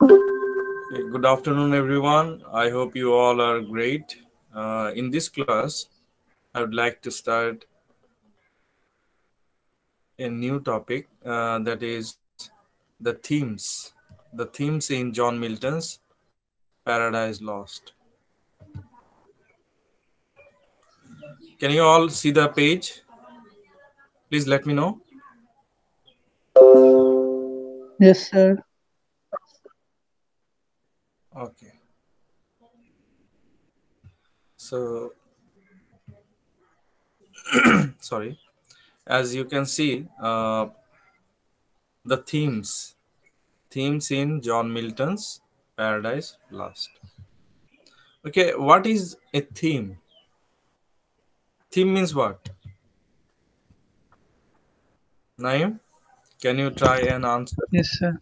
Okay, good afternoon, everyone. I hope you all are great. In this class, I would like to start a new topic that is the themes. The themes in John Milton's Paradise Lost. Can you all see the page? Please let me know. Yes, sir. Okay. So, sorry. As you can see, the themes in John Milton's Paradise Lost. Okay, what is a theme? Theme means what? Naim, can you try and answer? Yes, sir.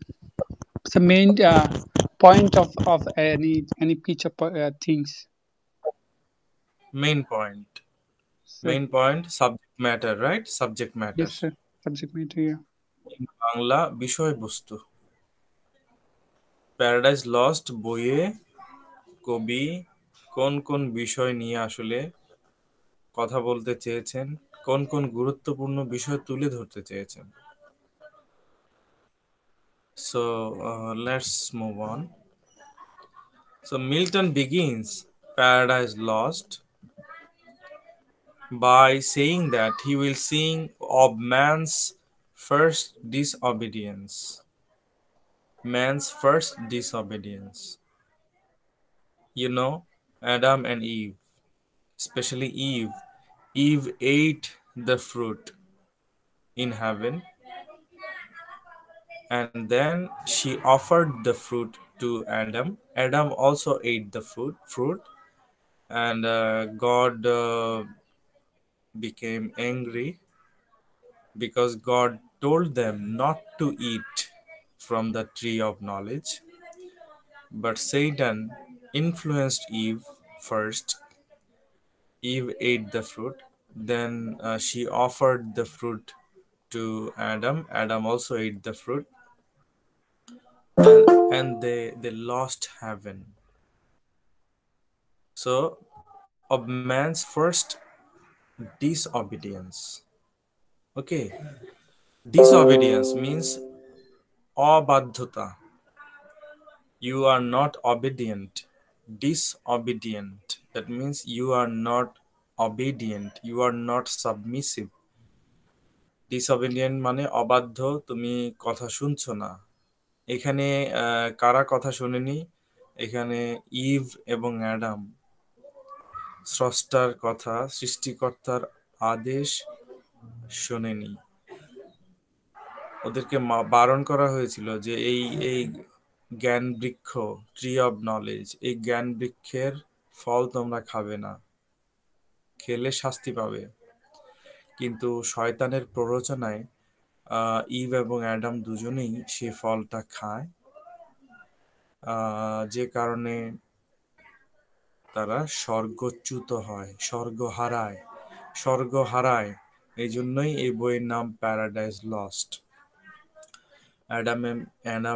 It's the main point of any picture things. Main point. Sir. Main point, subject matter, right? Subject matter. Yes, sir. Subject matter here. In Bangla বিষয়বস্তু। Paradise lost বইয়ে কবি কোন কোন বিষয় নিয়ে আসলে কথা বলতে চেয়েছেন, কোন কোন গুরুত্বপূর্ণ বিষয় তুলে ধরতে চেয়েছেন। So let's move on. So Milton begins Paradise Lost by saying that he will sing of man's first disobedience. Man's first disobedience. You know, Adam and Eve, especially Eve. Eve ate the fruit in heaven and then she offered the fruit to Adam. Adam also ate the fruit and God became angry because God told them not to eat from the tree of knowledge. But Satan influenced Eve first. Eve ate the fruit. Then she offered the fruit to Adam. Adam also ate the fruit. And they lost heaven. So, of man's first disobedience. Okay, disobedience means abadhota. You are not obedient. Disobedient. That means you are not obedient. You are not submissive. Disobedient মানে অবাধ্য, তুমি কথা শুনছো না। এখানে কারা কথা শোনেনি? এখানে ইভ এবং অ্যাডাম স্রষ্টার কথা, সৃষ্টিকর্তার আদেশ শোনেনি। ওদেরকে বারণ করা হয়েছিল যে এই জ্ঞান বৃক্ষ, ট্রি অব নলেজ, এই জ্ঞান বৃক্ষের ফল তোমরা খাবে না, খেলে শাস্তি পাবে। কিন্তু শয়তানের প্ররোচনায় ইভ এবং অ্যাডাম দুজনেই সে ফলটা খায়, যে কারণে তারা স্বর্গচ্যুত হয়, স্বর্গ হারায়। এই জন্যই এই বইয়ের নাম paradise lost. Adam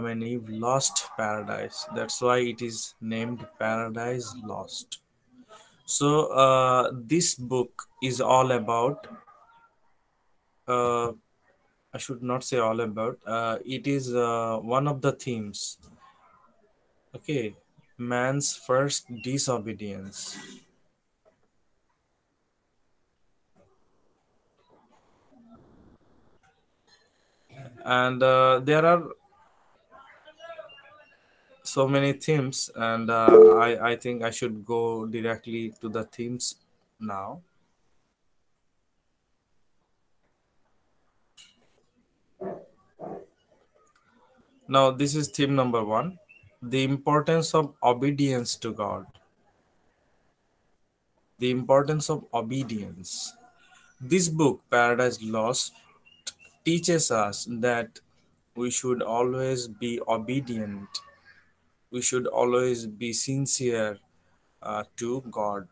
and Eve lost paradise. That's why it is named Paradise Lost. So this book is all about. Uh, I should not say all about. It is one of the themes. Okay, man's first disobedience. And there are so many themes, and I think I should go directly to the themes now. Now this is theme number 1, the importance of obedience to God. The importance of obedience. This book, Paradise Lost, teaches us that we should always be obedient. We should always be sincere to God.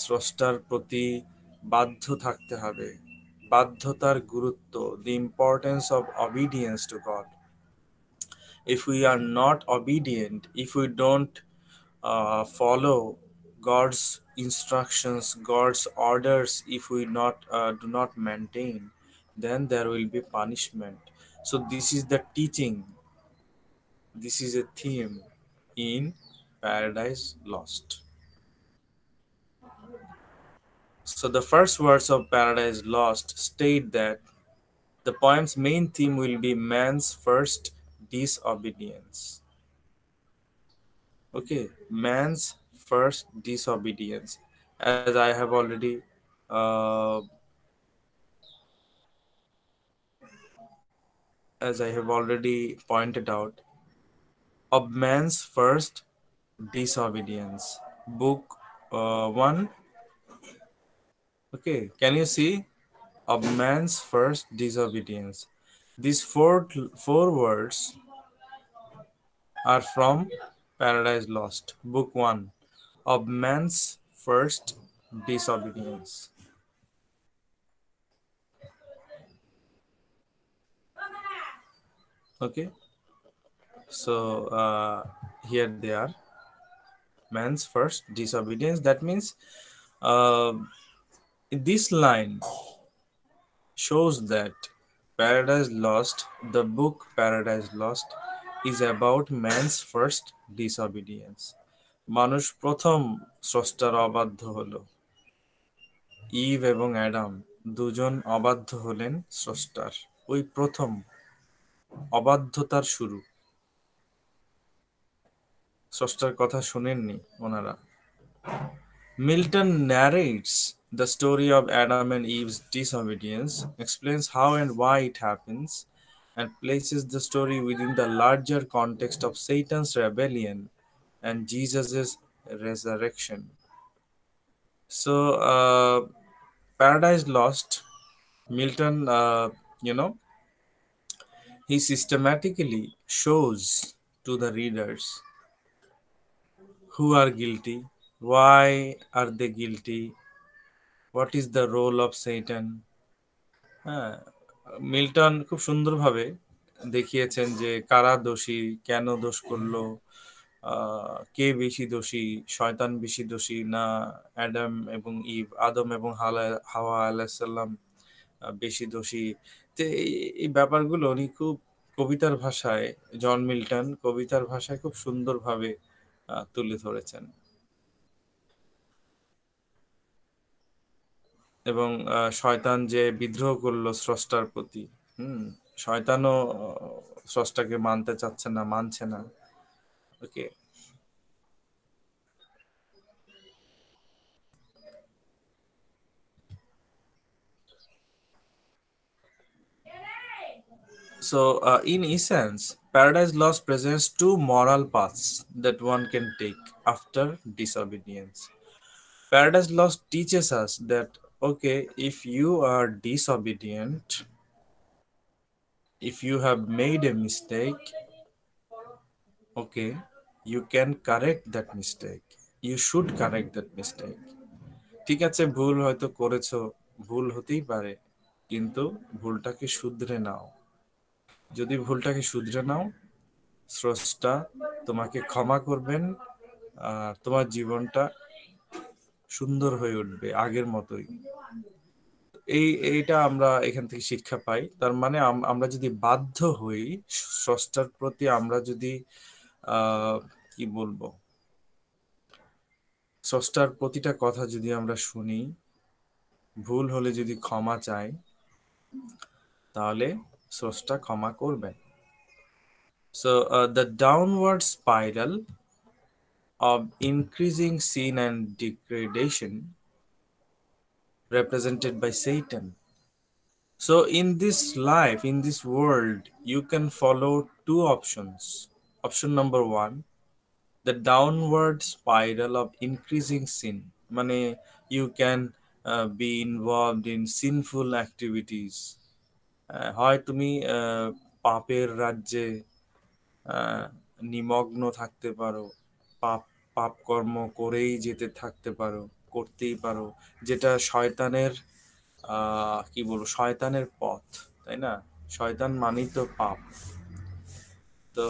স্রষ্টার প্রতি বাধ্য থাকতে হবে। বাধ্যতার গুরুত্ব, the importance of obedience to God. if we are not obedient, if we don't follow God's instructions, God's orders, if we not do not maintain, then there will be punishment. So this is the teaching. This is a theme in Paradise Lost. So the first words of Paradise Lost state that the poem's main theme will be man's first disobedience. Okay, man's first disobedience. Uh, as I have already pointed out, of man's first disobedience. Book 1. Okay, can you see? Of man's first disobedience. These four words are from Paradise Lost, Book 1. Of man's first disobedience. Okay, so here they are. Man's first disobedience. That means uh, this line shows that Paradise Lost, the book Paradise Lost, is about man's first disobedience. মানুষ প্রথম স্রষ্টার অবাধ্য হলো। Eve এবং Adam দুজন অবাধ্য হলেন স্রষ্টার। ওই প্রথম অবাধ্যতার শুরু। স্রষ্টার কথা শুনেননি ওনারা। Milton narrates the story of Adam and Eve's disobedience, explains how and why it happens, and places the story within the larger context of Satan's rebellion and Jesus' resurrection. So, Paradise Lost, Milton, you know, he systematically shows to the readers who are guilty, why are they guilty, what is the role of Satan. হ্যাঁ, Milton খুব সুন্দরভাবে দেখিয়েছেন যে কারা দোষী, কেন দোষ করলো, কে বেশি দোষী, শয়তান বেশি দোষী না অ্যাডাম এবং ইভ, আদম এবং হাওয়া আলাইসাল্লাম বেশি দোষী। তো এই ব্যাপারগুলো উনি খুব কবিতার ভাষায়, জন মিল্টন কবিতার ভাষায় খুব সুন্দরভাবে তুলে ধরেছেন। এবং শয়তান যে বিদ্রোহ করলো স্রষ্টার প্রতি, শয়তানও স্রষ্টাকে মানতে চাচ্ছে না, মানছে না। ওকে, so in essence, Paradise Lost presents two moral paths that one can take after disobedience. Paradise Lost teaches us that okay, if you are disobedient, if you have made a mistake, okay, you can correct that mistake. You should correct that mistake. ঠিক আছে, ভুল হয়তো করেছো, ভুল হতেই পারে, কিন্তু ভুলটাকে শুধরে নাও। যদি ভুলটাকে শুধরে নাও, স্রষ্টা তোমাকে ক্ষমা করবেন, আর তোমার জীবনটা সুন্দর হয়ে উঠবে আগের মতোই। এইটা আমরা এখান থেকে শিক্ষা পাই। তার মানে আমরা যদি বাধ্য হই স্রষ্টার প্রতি, আমরা যদি কি বলবো, স্রষ্টার প্রতিটা কথা যদি আমরা শুনি, ভুল হলে যদি ক্ষমা চাই, তাহলে স্রষ্টা ক্ষমা করবেন। So the downward spiral of increasing sin and degradation represented by Satan. So in this life, in this world, you can follow two options. Option number 1, the downward spiral of increasing sin. Mane, you can be involved in sinful activities. হয় তুমি পাপের রাজ্যে নিমগ্ন থাকতে পারো, পাপ পাপ কর্ম করেই যেতে থাকতে পারো, করতেই পারো, যেটা শয়তানের কি বলবো, শয়তানের পথ, তাই না? শয়তান মানেই তো পাপ। তো তো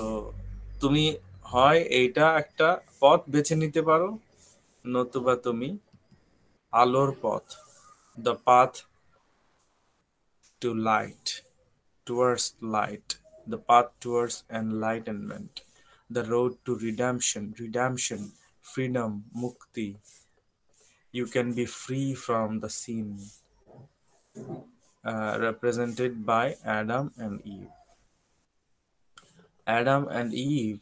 তুমি হয় এইটা একটা পথ বেছে নিতে পারো, নতুবা তুমি আলোর পথ, the path to light, towards light, the path towards enlightenment, the road to redemption, freedom, mukti. You can be free from the sin, represented by Adam and Eve. Adam and Eve,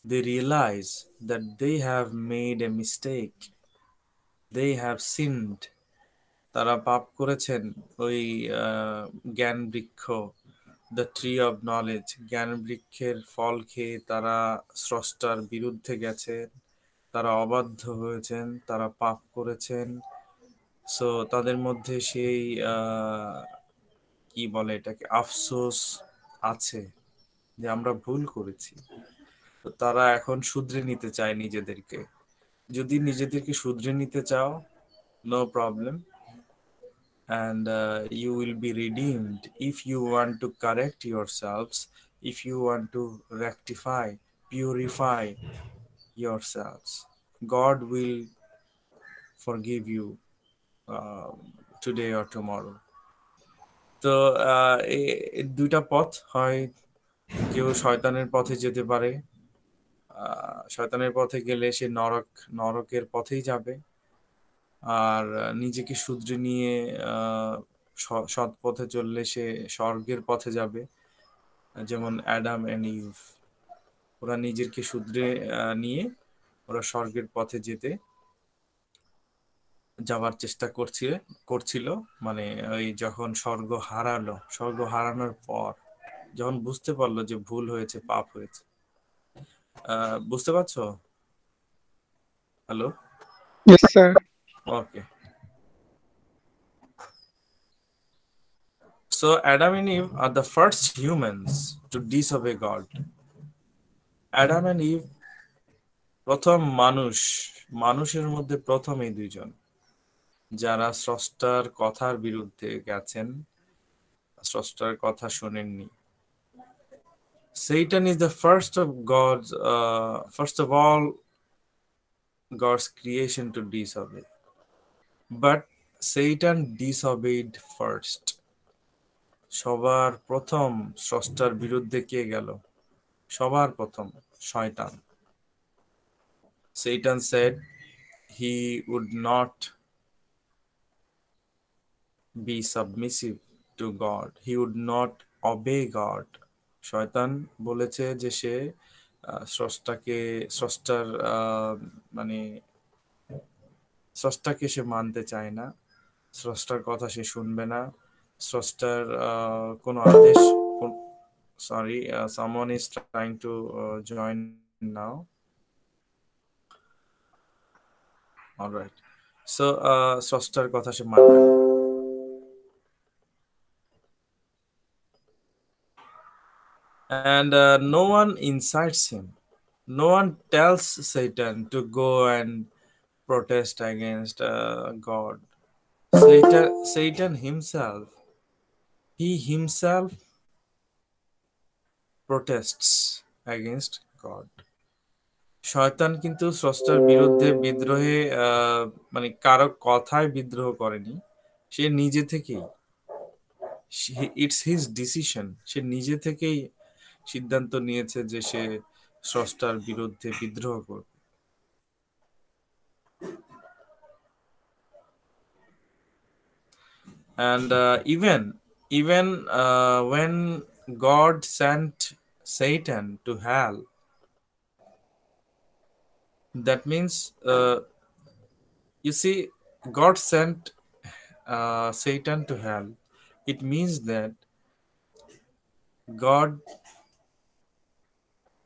they realize that they have made a mistake, they have sinned. তারা পাপ করেছেন ওই জ্ঞান বৃক্ষ, the tree of knowledge, জ্ঞান বৃক্ষের ফল খেয়ে তারা স্রষ্টার বিরুদ্ধে গেছে, তারা অবাধ্য হয়েছেন, তারা পাপ করেছেন। সো তাদের মধ্যে সেই কি বলে এটাকে, আফসোস আছে যে আমরা ভুল করেছি। তো তারা এখন শুধরে নিতে চায় নিজেদেরকে। যদি নিজেদেরকে শুধরে নিতে চাও, no problem, and you will be redeemed. If you want to correct yourselves, if you want to rectify, purify yourselves, God will forgive you uh, today or tomorrow. তো দুইটা পথ হয়, কেউ শয়তানের পথে যেতে পারে, শয়তানের পথে গেলে সে নরকের পথেই যাবে, আর নিজেকে শুধরে নিয়ে সৎ পথে চললে সে স্বর্গের পথে যাবে, যেমন অ্যাডাম এন্ড ইভ। ওরা নিজেকে শুধরে নিয়ে ওরা স্বর্গের পথে যাওয়ার চেষ্টা করছিল। মানে ওই যখন স্বর্গ হারানোর পর যখন বুঝতে পারলো যে ভুল হয়েছে, পাপ হয়েছে। বুঝতে পারছো? Hello? Yes, sir. Okay. So Adam and Eve are the first humans to disobey God. Adam and Eve প্রথম মানুষের মধ্যে প্রথম এই দুইজন যারা স্রষ্টার কথার বিরুদ্ধে গেছেন, স্রষ্টার কথা শোনেননি। Satan is the first of all God's creation to disobey. But Satan disobeyed first. সবার প্রথম স্রষ্টার বিরুদ্ধে কে গেল? সবার প্রথম শয়তান। Satan said he would not be submissive to God. He would not obey God. শয়তান বলেছে যে সে স্রষ্টার মানে স্রষ্টাকে সে মানতে চায় না, স্রষ্টার কথা সে শুনবে না, স্রষ্টার কোনো আদেশ। Sorry, someone is trying to join now. Alright. So স্রষ্টার কথা সে মানবে না। And no one incites him. No one tells Satan to go and protest against God. Satan himself, he himself protests against God. শয়তান কিন্তু স্রষ্টার বিরুদ্ধে বিদ্রোহে মানে কারো কথায় বিদ্রোহ করেনি, সে নিজে থেকেই, ইটস হিজ ডিসিশন, সে নিজে থেকেই সিদ্ধান্ত নিয়েছে যে সে স্রষ্টার বিরুদ্ধে বিদ্রোহ করবে। And even when God sent Satan to hell, that means you see, God sent Satan to hell. It means that God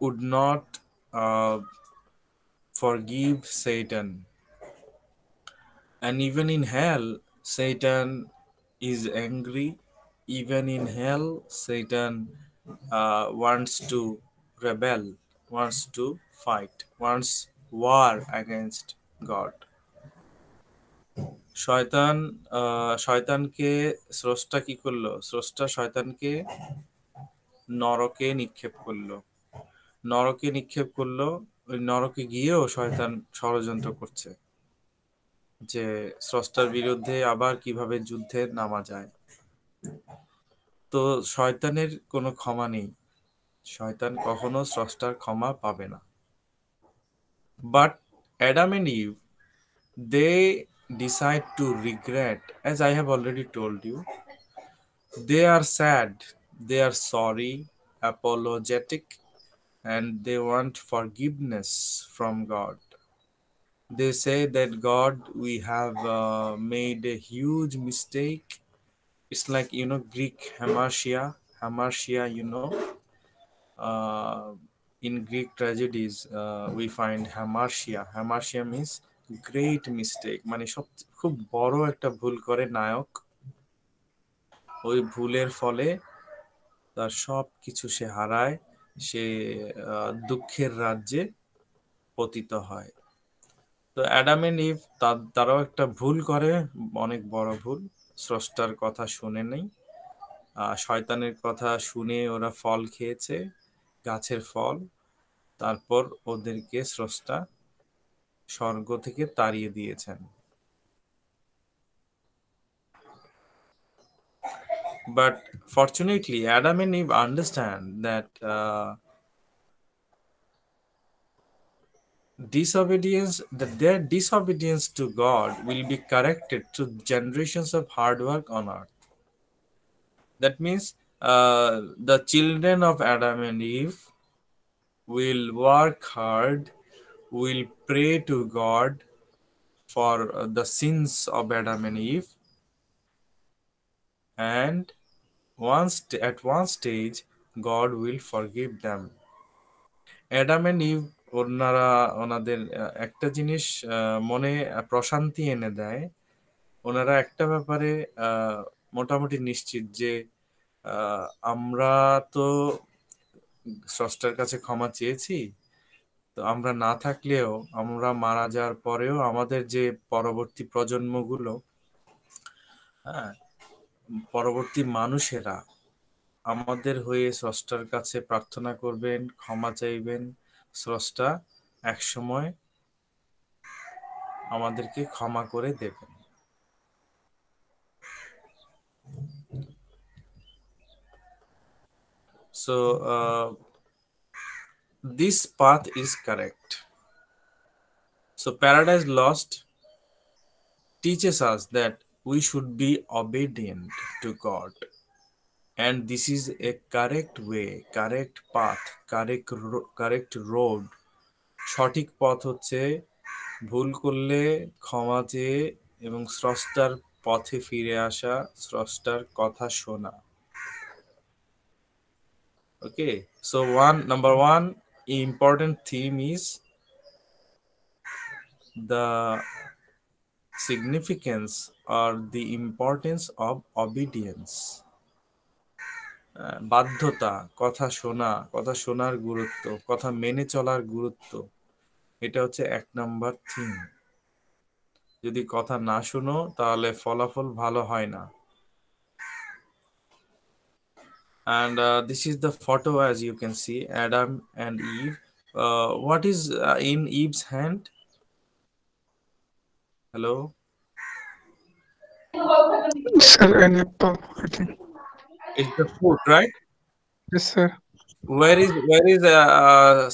would not forgive Satan. And even in hell, Satan is angry. Even in hell, Satan wants to rebel, wants to fight, wants war against God. শয়তানকে স্রষ্টা কি করলো? স্রষ্টা শয়তানকে নরকে নিক্ষেপ করলো। নরকে নিক্ষেপ করলো। ওই নরকে গিয়েও শয়তান ষড়যন্ত্র করছে যে স্রষ্টার বিরুদ্ধে আবার কিভাবে যুদ্ধে নামা যায়। তো শয়তানের কোনো ক্ষমা নেই, শয়তান কখনো স্রষ্টার ক্ষমা পাবে না। But Adam and Eve, they decide to regret, as I have already told you. They are sad, they are sorry, apologetic, and they want forgiveness from God. They say that God, we have made a huge mistake. It's like, Greek hamartia, uh, in Greek tragedies, we find hamartia. Hamartia means great mistake, মানে সব খুব বড় একটা ভুল করে নায়ক। ওই ভুলের ফলে তার সব কিছু সে হারায়, সে দুঃখের রাজ্যে পতিত হয়। তো অ্যাডাম এন্ড ইভ তারাও একটা ভুল করে, অনেক বড় ভুল। স্রষ্টার কথা শুনে নেই, শয়তানের কথা শুনে ওরা ফল খেয়েছে, গাছের ফল। তারপর ওদেরকে স্রষ্টা স্বর্গ থেকে তাড়িয়ে দিয়েছেন। But fortunately, Adam and Eve understand that their disobedience to God will be corrected through generations of hard work on earth. That means the children of Adam and Eve will work hard, will pray to God for the sins of Adam and Eve, and at one stage, God will forgive them. Adam and Eve ওনারা ওনাদের একটা জিনিস মনে প্রশান্তি এনে দেয়। ওনারা একটা ব্যাপারে আহ, মোটামুটি নিশ্চিত যে আহ, আমরা তো স্রষ্টার কাছে ক্ষমা চেয়েছি। তো আমরা না থাকলেও, আমরা মারা যাওয়ার পরেও আমাদের যে পরবর্তী প্রজন্মগুলো, হ্যাঁ, পরবর্তী মানুষেরা আমাদের হয়ে স্রষ্টার কাছে প্রার্থনা করবেন, ক্ষমা চাইবেন। স্রষ্টা একসময় আমাদেরকে ক্ষমা করে দেবেন। So this path is correct. So Paradise Lost teaches us that we should be obedient to God, and this is a correct way, correct path, correct road. সঠিক পথ হচ্ছে ভুল করলে ক্ষমা চেয়ে এবং স্রষ্টার পথে ফিরে আসা, স্রষ্টার কথা শোনা। Okay, so number one important theme is the significance or the importance of obedience. বাধ্যতা, কথা শোনা, কথা শোনার গুরুত্ব, কথা মেনে চলার গুরুত্ব, এটা হচ্ছে 1 নম্বর থিম। যদি কথা না শুনো তাহলে ফলাফল ভালো হয় না। And this is the photo, as you can see, Adam and Eve. What is in Eve's hand? Hello? Sir, an apple, I think. It's the food, right? Yes, sir. Where is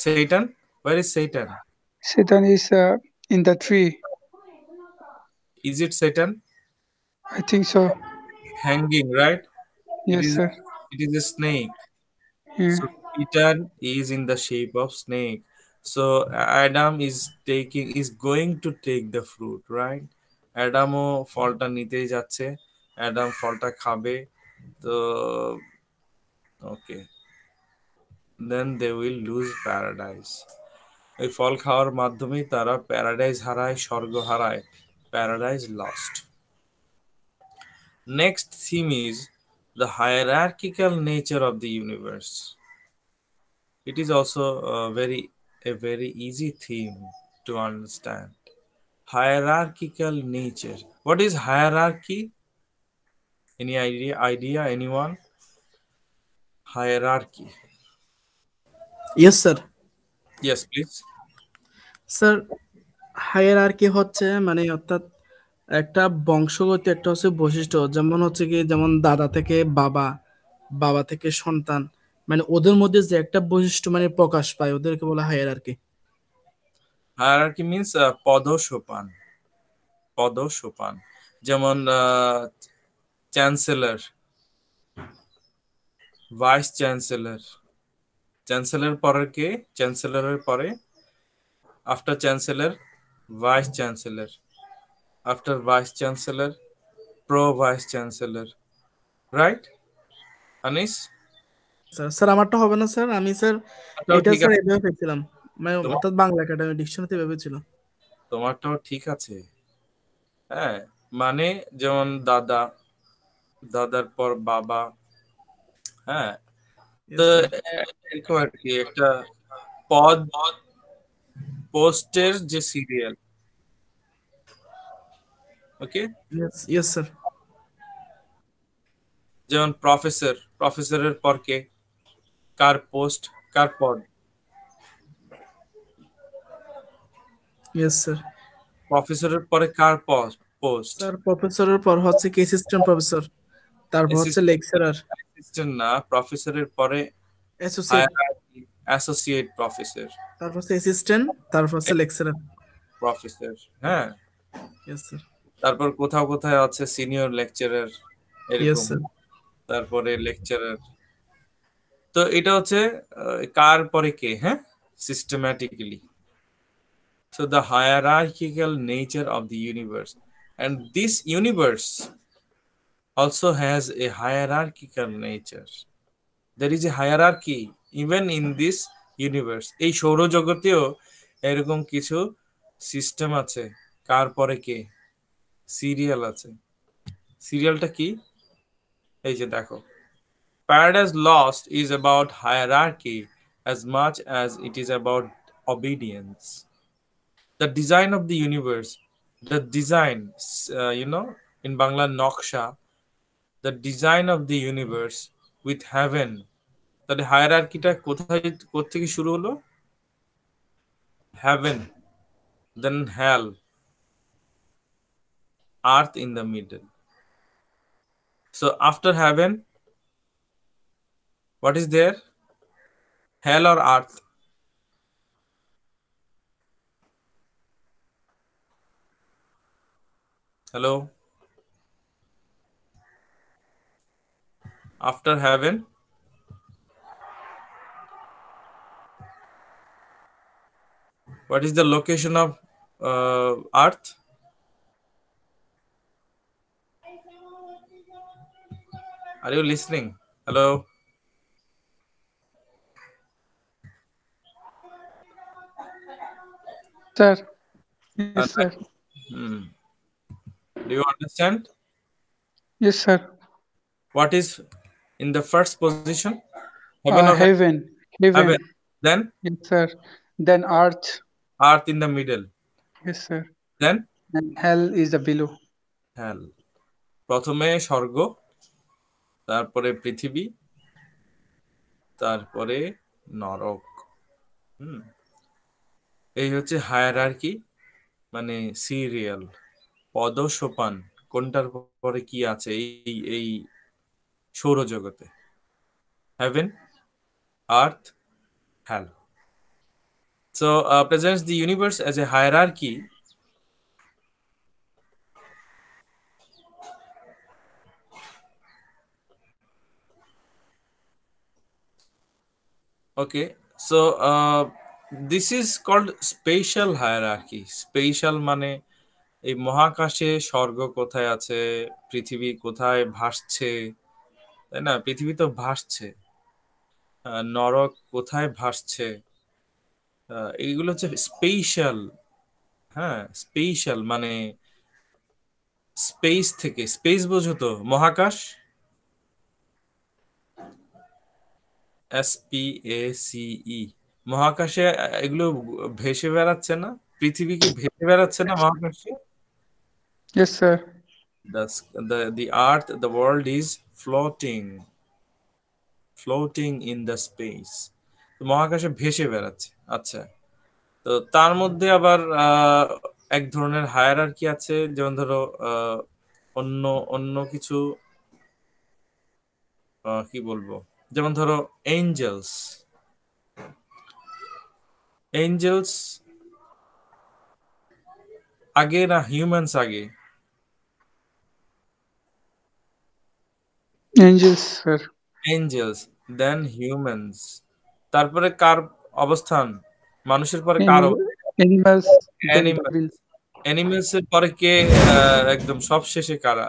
Satan? Where is Satan? Satan is in the tree. Is it Satan? I think so. Hanging, right? It Yes, is sir. it is a snake. Yeah. So Satan is in the shape of snake. So Adam is going to take the fruit, right? অ্যাডামও ফলটা নিতেই যাচ্ছে, Adam ফলটা খাবে। তো ওকে, দেন they will lose paradise. এই ফল খাওয়ার মাধ্যমেই তারা প্যারাডাইস হারায়, স্বর্গ হারায়। Paradise lost. Next theme is the hierarchical nature of the universe. It is also a very easy theme to understand. Hierarchical nature. What is hierarchy? Any idea? Anyone? Hierarchy. Yes, sir. Yes, please. Sir, hierarchy হচ্ছে মানে অর্থাৎ একটা বংশগত একটা হচ্ছে বৈশিষ্ট্য, যেমন হচ্ছে কি, যেমন দাদা থেকে বাবা, বাবা থেকে সন্তান, মানে ওদের মধ্যে যে একটা বৈশিষ্ট্য মানে প্রকাশ পায় ওদেরকে বলা হায়ারার্কি। Hierarchy means পদসোপান। পদসোপান, যেমন চ্যান্সেলর, ভাইস চ্যান্সেলর। চ্যান্সেলর পরে কে? চ্যান্সেলরের পরে, after chancellor vice chancellor, after vice chancellor pro vice chancellor, right Anis? Sir sir আমারটা হবে না স্যার, আমি স্যার তোমারটাও এটা ঠিক স্যার আছে? এভাবে পেয়েছিলাম, মানে তোমার অর্থাৎ বাংলা একাডেমি ডিকশনারিতে এভাবে ছিল। তোমারটাও ঠিক আছে। হ্যাঁ, মানে যেমন দাদা, দাদার পর বাবা। হ্যাঁ, তো ইয়েস স্যার। এরকম আর কি একটা পদ, পোস্টের যে serial. Okay, yes yes sir. যেমন প্রফেসর, প্রফেসরের পর কে? কার পোস্ট, কার পদ? Yes sir. প্রফেসরের পরে কার পোস্ট? স্যার প্রফেসরের পর হচ্ছে কি অ্যাসিস্ট্যান্ট প্রফেসর, তারপর হচ্ছে লেকচারার, অ্যাসিস্ট্যান্ট না, প্রফেসরের পরে অ্যাসোসিয়েট, হায়ারার্কি অ্যাসোসিয়েট প্রফেসর, তারপর হচ্ছে অ্যাসিস্ট্যান্ট, তারপর হচ্ছে লেকচারার। প্রফেসর। হ্যাঁ, ইয়েস স্যার। তারপর কোথাও কোথাও আছে সিনিয়র লেকচারার, ইয়েস এরকম। স্যার। তারপরে লেকচারার। তো এটা হচ্ছে কার পরে কে, হ্যাঁ, systematically. So the hierarchical nature of the universe, and this universe also has a hierarchical nature. There is a hierarchy even in this universe. এই সৌরজগতেও এরকম কিছু সিস্টেম আছে। কার পরে কে, সিরিয়াল আছে। সিরিয়ালটা কি? এই যে দেখো, Paradise Lost is about hierarchy as much as it is about obedience. The design of the universe, the design, in Bangla Noksha, the design of the universe with heaven. তাহলে হায়ারার্কিটা কোথায়, কোত্থেকে শুরু হলো? Heaven, then hell, earth in the middle. So after heaven, what is there? Hell or earth? Hello? After heaven, what is the location of earth? Are you listening? Hello? Sir. Yes, And sir. hmm, do you understand? Yes, sir. What is in the first position? Heaven or hell? Heaven. Heaven. Heaven. Then Yes, sir. Then earth. earth in the middle. Yes, sir. Then And hell is the below. hell. প্রথমে স্বর্গ, তারপরে পৃথিবী, তারপরে নরক। হুম, এই হচ্ছে hierarchy, মানে serial, পদসোপান, কোনটার পরে কি আছে এই এই সৌরজগতে। Haven, earth, hell. So presents the universe as a hierarchy. Okay, so this is called spatial hierarchy. Spatial মানে এই মহাকাশে স্বর্গ কোথায় আছে, পৃথিবী কোথায় ভাসছে, তাই না? পৃথিবী তো ভাসছে। নরক কোথায় ভাসছে, এইগুলো হচ্ছে স্পেশাল। হ্যাঁ, স্পেশাল মানে স্পেস থেকে, স্পেস বোঝো তো, মহাকাশ, SPACE, মহাকাশে এগুলো ভেসে বেড়াচ্ছে না? পৃথিবী কি ভেসে বেড়াচ্ছে না মহাকাশে? Yes, sir. The earth, the world is floating in the space. মহাকাশে ভেসে বেড়াচ্ছে। আচ্ছা, তো তার মধ্যে আবার এক ধরনের হায়ারার্কি আছে, যেমন ধরো অন্য অন্য কিছু কি বলবো, যেমন ধরো এঞ্জেলস। এঞ্জেলস আগে না হিউম্যানস আগে? Angels, sir. এঞ্জেলস, দেন হিউম্যানস, তারপরে কার অবস্থান? মানুষের পরে কার Animal, animals, then animal? devil. Animals এর পরে কে একদম সব শেষে কারা?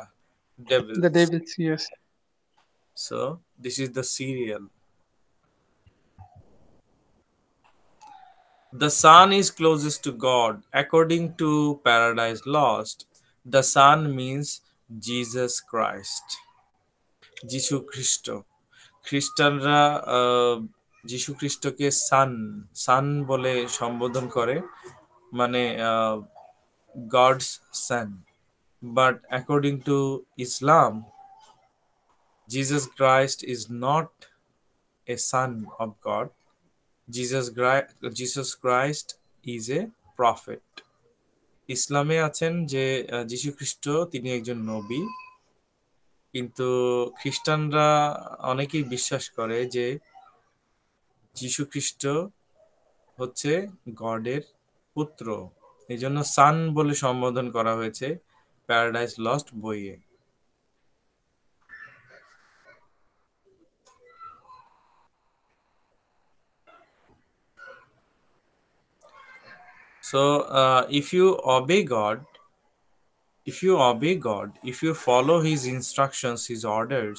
The Devil's. devils, yes. So this is the serial. The Son is closest to God. According to Paradise Lost, the Son means Jesus Christ. যিশু খ্রিস্ট। খ্রিস্টানরা যিশু খ্রিস্টকে সান সান বলে সম্বোধন করে, মানে God's son. But according to Islam, Jesus Christ is not a son of God. Jesus Christ is a prophet. ইসলামে আছেন যে যীশু খ্রিস্ট তিনি একজন নবী, কিন্তু খ্রিস্টানরা অনেকেই বিশ্বাস করে যে যীশু খ্রিস্ট হচ্ছে গডের পুত্র। এই জন্য সান বলে সম্বোধন করা হয়েছে প্যারাডাইস লস্ট বইয়ে। So if you follow his instructions, his orders,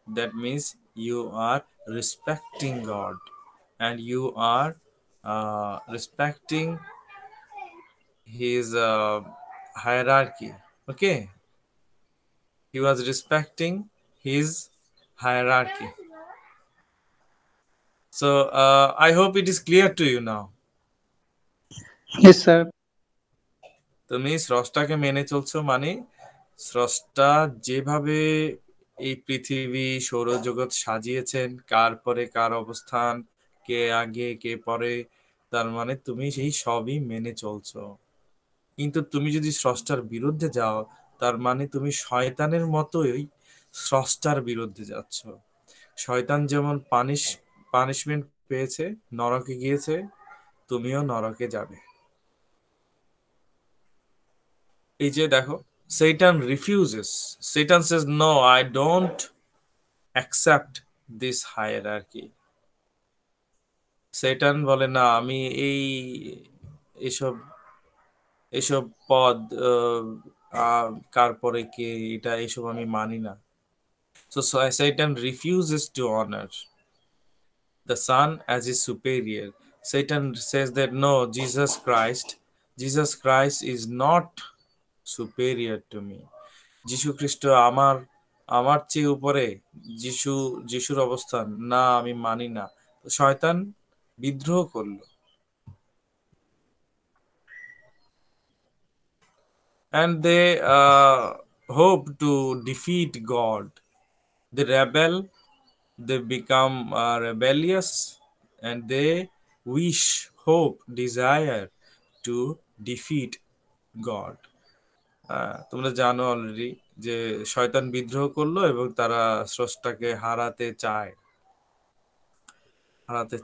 that means you are respecting God, and you are respecting his hierarchy. Okay, he was respecting his hierarchy. So I hope it is clear to you now. Yes, sir. তুমি স্রষ্টাকে মেনে চলছো, মানে স্রষ্টা যেভাবে এই পৃথিবী সৌরজগৎ সাজিয়েছেন, কার পরে কার অবস্থান, কে আগে কে পরে, তার মানে তুমি সেই সবই মেনে চলছো। কিন্তু তুমি যদি স্রষ্টার বিরুদ্ধে যাও, তার মানে তুমি শয়তানের মতোই স্রষ্টার বিরুদ্ধে যাচ্ছ। শয়তান যেমন পানিশমেন্ট পেয়েছে, নরকে গিয়েছে, তুমিও নরকে যাবে। এই যে দেখো, Satan says no, I don't accept this hierarchy. Satan বলে না, আমি এইসব এইসব পদ কার পরে কে, এটা এইসব আমি মানি না। So Satan refuses to honor the Son as his superior. Satan says that no, Jesus Christ is not superior to me. যিশু খ্রিস্ট আমার আমার চেয়ে উপরে। যিশুর অবস্থান না, আমি মানি না। শয়তান বিদ্রোহ করলো, and they hope to defeat God. They rebel, they become rebellious, and they desire to defeat God. তোমরা জানো অলরেডি যে শয়তান বিদ্রোহ করলো এবং তারা স্রষ্টাকে হারাতে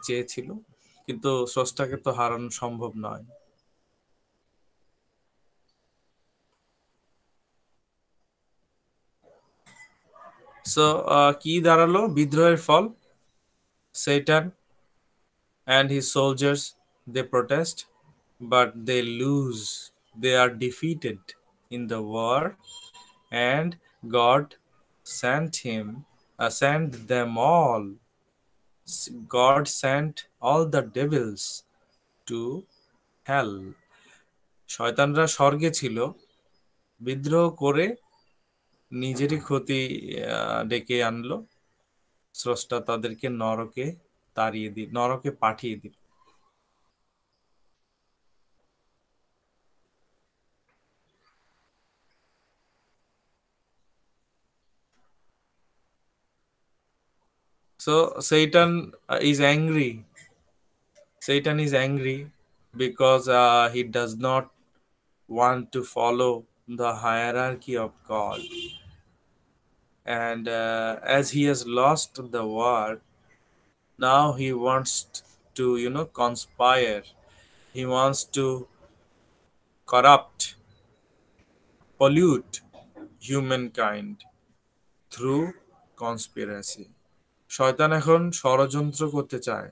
চেয়েছিল, কিন্তু স্রষ্টাকে তো হারানো সম্ভব নয়। সো কি দাঁড়ালো বিদ্রোহের ফল? Satan and his soldiers, they protest, but they lose. They are defeated in the war, and God sent them all. God sent all the devils to hell. শয়তানরা স্বর্গে ছিল, বিদ্রোহ করে নিজেরই ক্ষতি ডেকে আনলো। স্রষ্টা তাদেরকে নরকে পাঠিয়ে দিল। So Satan is angry Satan is angry because he does not want to follow the hierarchy of God. And as he has lost the war, now he wants to, conspire. He wants to corrupt, pollute humankind through conspiracy. শয়তান এখন ষড়যন্ত্র করতে চায়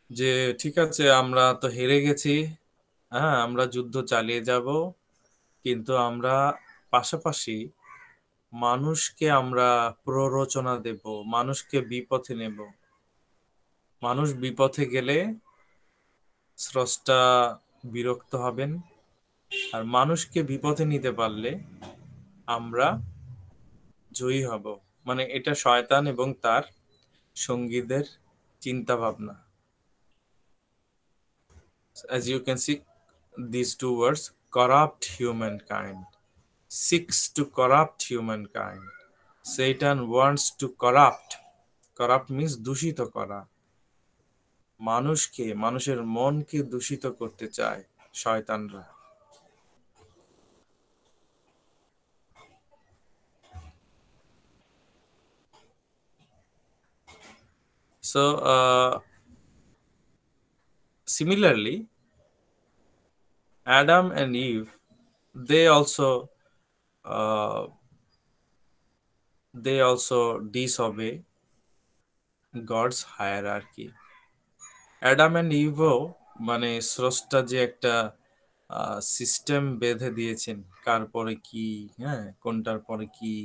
যে ঠিক আছে আমরা তো হেরে গেছি, হ্যাঁ আমরা যুদ্ধ চালিয়ে যাব, কিন্তু আমরা পাশাপাশি মানুষকে আমরা প্ররোচনা দেব, মানুষকে বিপথে নেব। মানুষ বিপথে গেলে স্রষ্টা বিরক্ত হবেন, আর মানুষকে বিপথে নিতে পারলে আমরা জয়ী হব। মানে এটা শয়তান এবং তার সঙ্গীদের চিন্তা ভাবনা। As you can see, these two words, corrupt humankind, seeks to corrupt humankind. Satan wants to corrupt. Corrupt means দূষিত করা। মানুষকে, মানুষের মনকে দূষিত করতে চায় শয়তানরা। So, similarly, Adam and Eve, they also disobey God's hierarchy. Adam and ইভও মানে স্রষ্টা যে একটা সিস্টেম বেঁধে দিয়েছেন, কার পরে কি, হ্যাঁ কোনটার পরে কি,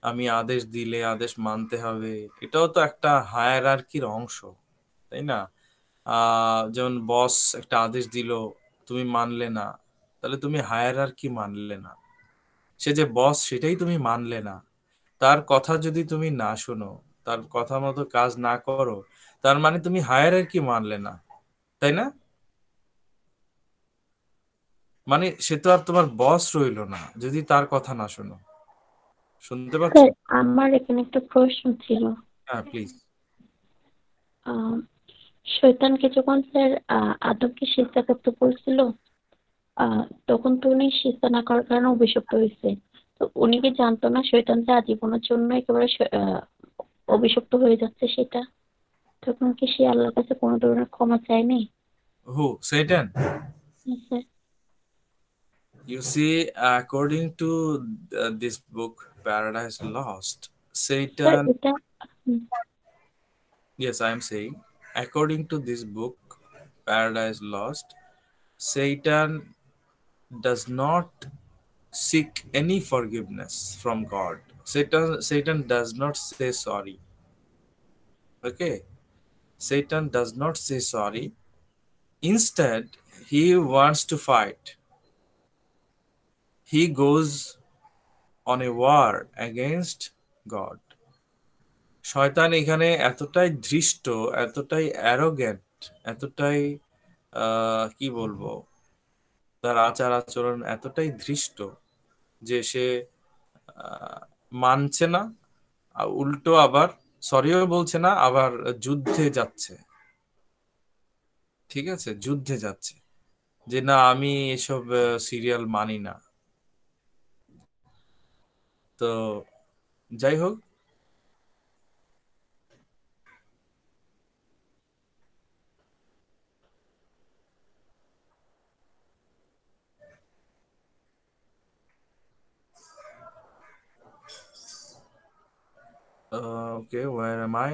আমি আদেশ দিলে আদেশ মানতে হবে, এটাও তো একটা হায়ারার্কির অংশ, তাই না? যেমন বস একটা আদেশ দিল, তুমি মানলে না, তাহলে তুমি হায়ারার্কি মানলে না। সে যে বস সেটাই তুমি মানলে না, তার কথা যদি তুমি না শোনো, তার কথা মতো কাজ না করো, তার মানে তুমি হায়ারার্কি মানলে না, তাই না? মানে সে তো আর তোমার বস রইলো না যদি তার কথা না শোনো। শুনতে পাচ্ছ? স্যার আমার এখানে একটা প্রশ্ন ছিল। হ্যাঁ প্লিজ। শয়তানকে যখন স্যার আদমকে সিজদা করতে বলছিল, তখন তো উনি সিজদা না করার কারণে অভিশপ্ত হয়েছে। তো উনি কি জানতো না শয়তান যে আজীবনের জন্য একেবারে অভিশপ্ত হয়ে যাচ্ছে সেটা? তখন কি সে আল্লাহর কাছে কোনো ধরনের ক্ষমা চায়নি? Who? Satan? হ্যাঁ, sir. You see, according to this book, Paradise Lost, sir Satan, এটা yes, I am saying, according to this book, Paradise Lost, Satan does not seek any forgiveness from God. Satan does not say sorry. Okay? Satan does not say sorry. Instead, he wants to fight. He goes on a war against God. শয়তান এখানে এতটাই ধৃষ্ট, এতটাই arrogant, এতটাই কি বলবো, তার আচার আচরণ এতটাই ধৃষ্ট যে সে মানছে না, উল্টো আবার সরিও বলছে না, আবার যুদ্ধে যাচ্ছে। ঠিক আছে, যুদ্ধে যাচ্ছে যে না আমি এসব সিরিয়াল মানি না। তো যাই হোক, okay, where am I?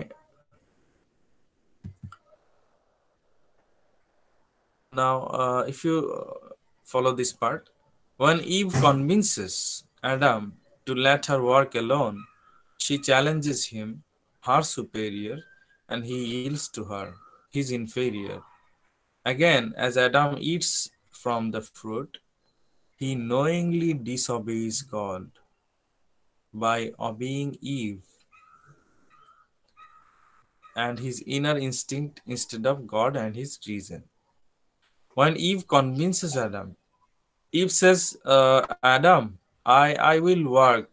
Now, if you follow this part, when Eve convinces Adam to let her work alone, she challenges him, her superior, and he yields to her, his inferior. Again, as Adam eats from the fruit, he knowingly disobeys God by obeying Eve and his inner instinct instead of God and his reason. When Eve convinces Adam, Eve says, Adam, I will work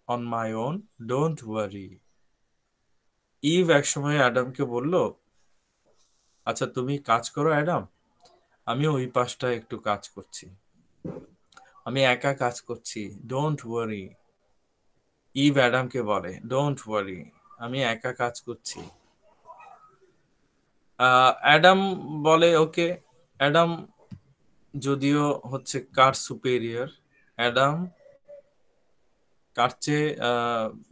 on my own, don't worry. Eve একসময় অ্যাডামকে বলল আচ্ছা তুমি কাজ করো Adam, আমি ওই পাশটা একটু কাজ করছি, আমি একা কাজ করছি, ডোন্ট ওয়ারি। ইভ অ্যাডামকে বলে ডোন্ট ওয়ারি, আমি একা কাজ করছি। অ্যাডাম বলে ওকে। অ্যাডাম যদিও হচ্ছে কার সুপেরিয়র, অ্যাডাম কার চেয়ে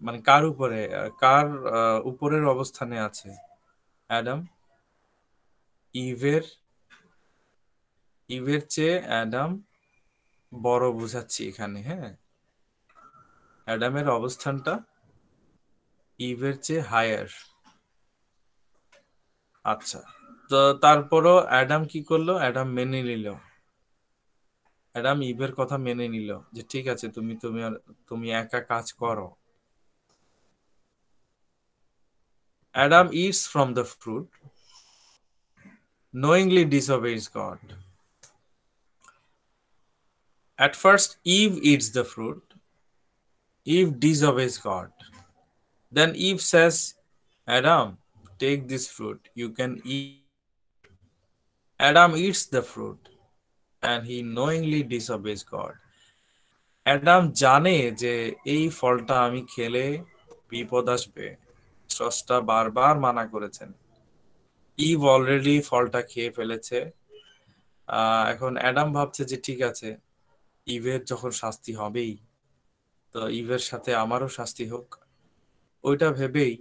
মানে কার উপরে, কার উপরের অবস্থানে আছে অ্যাডাম? ইভের, ইভের চেয়ে অ্যাডাম বড় বোঝাচ্ছি এখানে, হ্যাঁ। অ্যাডামের অবস্থানটা ইভের চেয়ে হায়ার। আচ্ছা, তো তারপরও অ্যাডাম কি করলো? অ্যাডাম মেনে নিল, অ্যাডাম ইভের কথা মেনে নিল যে ঠিক আছে তুমি তুমি তুমি একা কাজ করো। Adam it's from the fruit, knowingly disobeys God. At first, Eve eats the fruit. Eve disobeys God. Then Eve says, Adam, take this fruit. You can eat. Adam eats the fruit and he knowingly disobeys God. Adam জানে যে এই ফলটা আমি খেলে বিপদ আসবে, স্রষ্টা বারবার মানা করেছেন। ইভ অলরেডি ফলটা খেয়ে ফেলেছে। এখন অ্যাডাম ভাবছে যে ঠিক আছে, ইভের যখন শাস্তি হবেই, তো ইভের সাথে আমারও শাস্তি হোক, ওইটা ভেবেই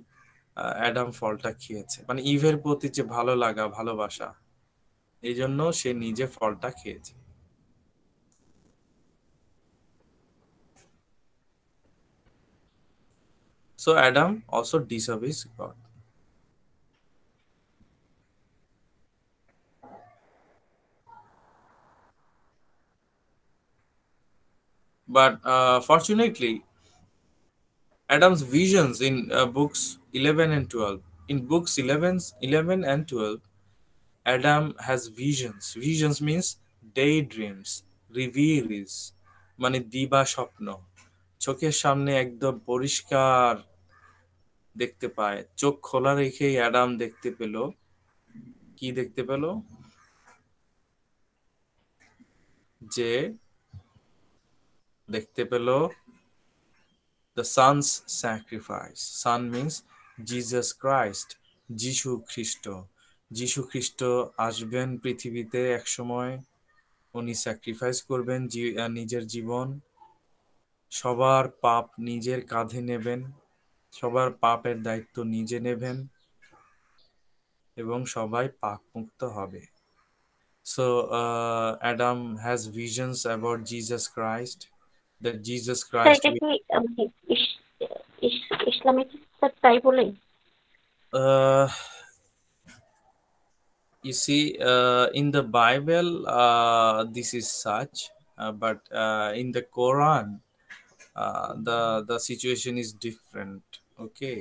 অ্যাডাম ফলটা খেয়েছে। মানে ইভের প্রতি যে ভালো লাগা, ভালোবাসা, এই জন্য সে নিজে ফলটা খেয়েছে। So Adam also disobeys God. But fortunately, Adam's visions in books 11 and 12, in books 11 and 12, Adam has visions. Visions means daydreams, reveries, মানে দিবা স্বপ্ন। চোখের সামনে একদম পরিষ্কার দেখতে পায়। চোখ খোলা রেখেই অ্যাডাম দেখতে পেল, কি দেখতে পেল? যে দেখতে পেল the son's sacrifice. Son means Jesus Christ, যিশু খ্রিস্ট। যিশু খ্রিস্ট আসবেন পৃথিবীতে এক সময়, উনি স্যাক্রিফাইস করবেন নিজের জীবন, সবার পাপ নিজের কাঁধে নেবেন, সবার পাপের দায়িত্ব নিজে নেবেন এবং সবাই পাপ মুক্ত হবে। So Adam has visions about Jesus Christ, that Jesus sir Christ এটা will, কি ইসলামিক স্যার তাই বলে? uh, you see, in the Bible, this is such, but in the Quran, the situation is different. Okay,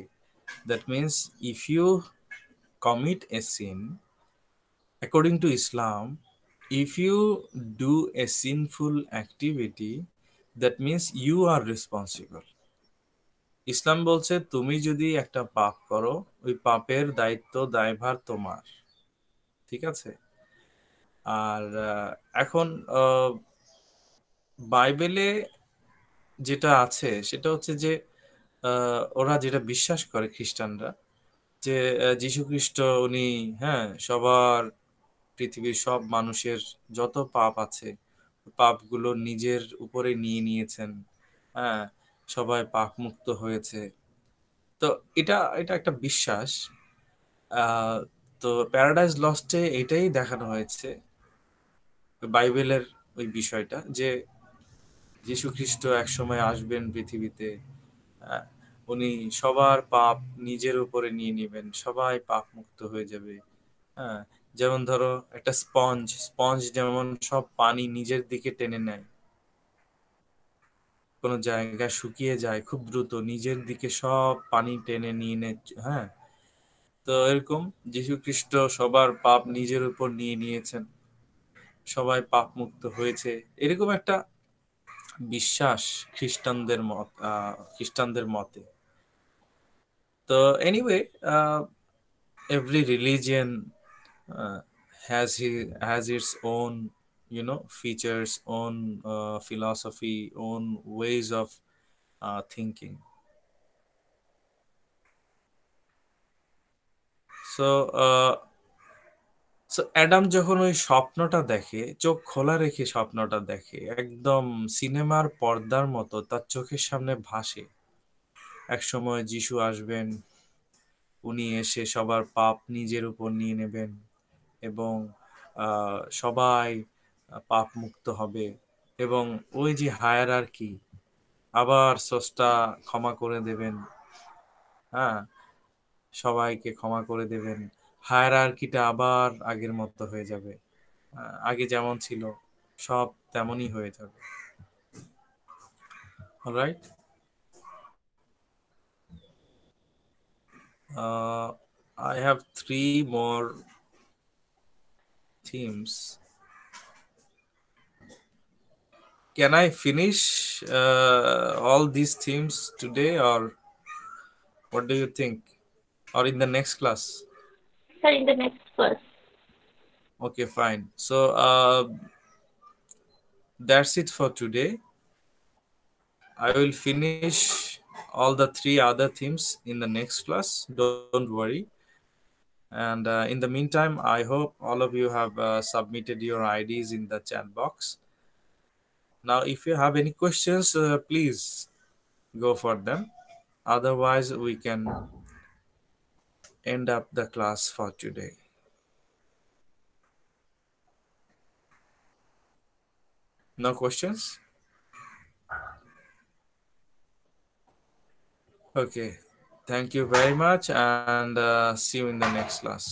that means if you commit a sin, according to Islam, if you do a sinful activity, that means you are responsible. ইসলাম বলছে তুমি যদি একটা পাপ করো, ওই পাপের দায়িত্ব দায়ভার তোমার, ঠিক আছে? আর এখন বাইবেলে যেটা আছে সেটা হচ্ছে যে ওরা যেটা বিশ্বাস করে খ্রিস্টানরা, যে যীশু খ্রিস্ট উনি, হ্যাঁ, সবার পৃথিবীর সব মানুষের যত পাপ আছে পাপগুলো নিজের উপরে নিয়ে নিয়েছেন, হ্যাঁ, সবাই পাপ মুক্ত হয়েছে। তো এটা এটা একটা বিশ্বাস। আহ, তো প্যারাডাইজ লস্টে এটাই দেখানো হয়েছে, বাইবেলের ওই বিষয়টা, যে যীশু খ্রিস্ট একসময় আসবেন পৃথিবীতে, আহ, উনি সবার পাপ নিজের উপরে নিয়ে নেবেন, সবাই পাপ মুক্ত হয়ে যাবে। হ্যাঁ, যেমন ধরো একটা স্পঞ্জ, স্পঞ্জ যেমন সব পানি নিজের দিকে টেনে নেয়, কোনো জায়গায় শুকিয়ে যায় খুব দ্রুত, নিজের দিকে সব পানি টেনে নিয়ে নেয়, হ্যাঁ। তো এরকম যীশু খ্রিস্ট সবার পাপ নিজের উপর নিয়ে নিয়েছেন, সবাই পাপ মুক্ত হয়েছে, এরকম একটা বিশ্বাস খ্রিস্টানদের মতে। তো anyway, every religion uh, has its own, features, own philosophy, own ways of thinking. So Adam যখন ওই স্বপ্নটা দেখে, চোখ খোলা রেখে স্বপ্নটা দেখে, একদম সিনেমার পর্দার মতো তার চোখের সামনে ভাসে। একসময় যিশু আসবেন, উনি এসে সবার পাপ নিজের উপর নিয়ে নেবেন এবং সবাই পাপ মুক্ত হবে, এবং ওই যে হায়ারার্কি, আবার স্রষ্টা ক্ষমা করে দেবেন। হ্যাঁ, সবাইকে ক্ষমা করে দেবেন, হায়ারার্কিটা আবার আগের মতো হয়ে যাবে, আগে যেমন ছিল সব তেমনই হয়ে যাবে। Alright, I have three more themes. Can I finish all these themes today, or what do you think? Or in the next class? Sir, in the next class. Okay, fine. So that's it for today. I will finish all the three other themes in the next class. Don't worry. And in the meantime, I hope all of you have submitted your IDs in the chat box. Now, if you have any questions, please go for them. Otherwise, we can end up the class for today. No questions? Okay. Thank you very much, and see you in the next class.